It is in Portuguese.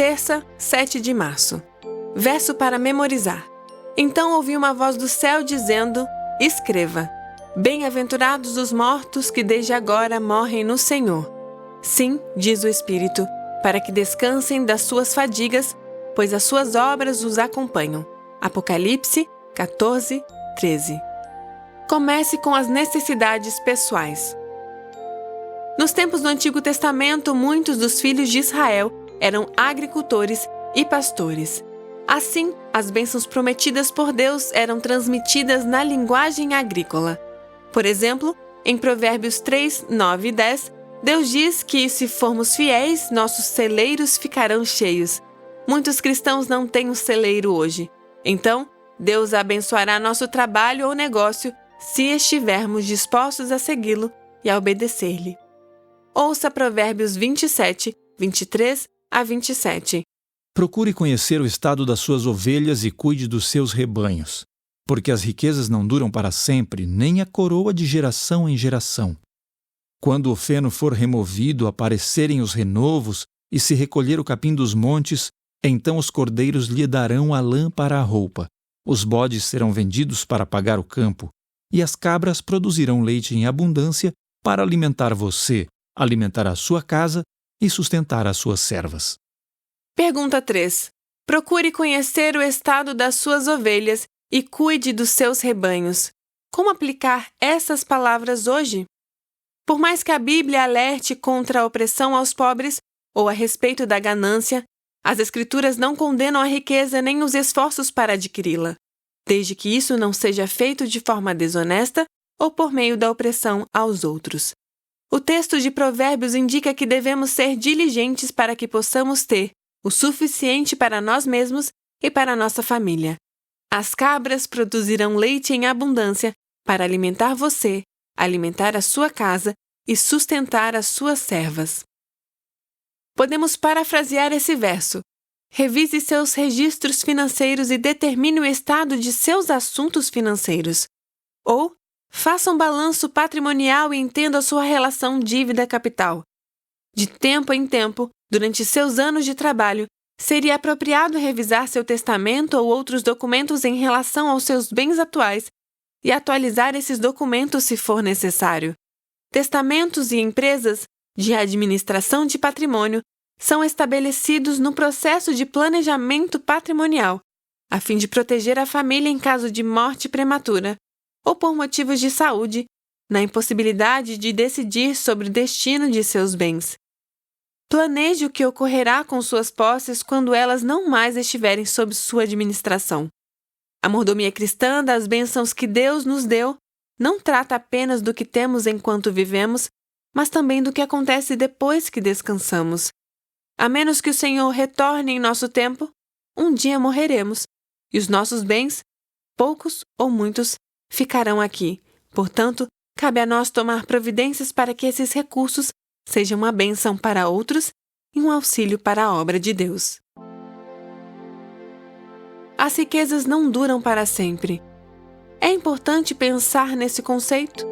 Terça, 7 de março. Verso para memorizar. Então ouvi uma voz do céu dizendo: escreva: bem-aventurados os mortos que desde agora morrem no Senhor. Sim, diz o Espírito, para que descansem das suas fadigas, pois as suas obras os acompanham. Apocalipse 14, 13. Comece com as necessidades pessoais. Nos tempos do Antigo Testamento, muitos dos filhos de Israel eram agricultores e pastores. Assim, as bênçãos prometidas por Deus eram transmitidas na linguagem agrícola. Por exemplo, em Provérbios 3, 9 e 10, Deus diz que, se formos fiéis, nossos celeiros ficarão cheios. Muitos cristãos não têm um celeiro hoje. Então, Deus abençoará nosso trabalho ou negócio se estivermos dispostos a segui-lo e a obedecer-lhe. Ouça Provérbios 27, 23 a 27. Procure conhecer o estado das suas ovelhas e cuide dos seus rebanhos, porque as riquezas não duram para sempre, nem a coroa de geração em geração. Quando o feno for removido, aparecerem os renovos e se recolher o capim dos montes, então os cordeiros lhe darão a lã para a roupa, os bodes serão vendidos para pagar o campo, e as cabras produzirão leite em abundância para alimentar você, alimentar a sua casa e sustentar as suas servas. Pergunta 3. Procure conhecer o estado das suas ovelhas e cuide dos seus rebanhos. Como aplicar essas palavras hoje? Por mais que a Bíblia alerte contra a opressão aos pobres ou a respeito da ganância, as Escrituras não condenam a riqueza nem os esforços para adquiri-la, desde que isso não seja feito de forma desonesta ou por meio da opressão aos outros. O texto de Provérbios indica que devemos ser diligentes para que possamos ter o suficiente para nós mesmos e para nossa família. As cabras produzirão leite em abundância para alimentar você, alimentar a sua casa e sustentar as suas servas. Podemos parafrasear esse verso. Revise seus registros financeiros e determine o estado de seus assuntos financeiros. Ou, faça um balanço patrimonial e entenda a sua relação dívida-capital. De tempo em tempo, durante seus anos de trabalho, seria apropriado revisar seu testamento ou outros documentos em relação aos seus bens atuais e atualizar esses documentos se for necessário. Testamentos e empresas de administração de patrimônio são estabelecidos no processo de planejamento patrimonial, a fim de proteger a família em caso de morte prematura ou por motivos de saúde, na impossibilidade de decidir sobre o destino de seus bens. Planeje o que ocorrerá com suas posses quando elas não mais estiverem sob sua administração. A mordomia cristã das bênçãos que Deus nos deu não trata apenas do que temos enquanto vivemos, mas também do que acontece depois que descansamos. A menos que o Senhor retorne em nosso tempo, um dia morreremos, e os nossos bens, poucos ou muitos, ficarão aqui. Portanto, cabe a nós tomar providências para que esses recursos sejam uma bênção para outros e um auxílio para a obra de Deus. As riquezas não duram para sempre. É importante pensar nesse conceito.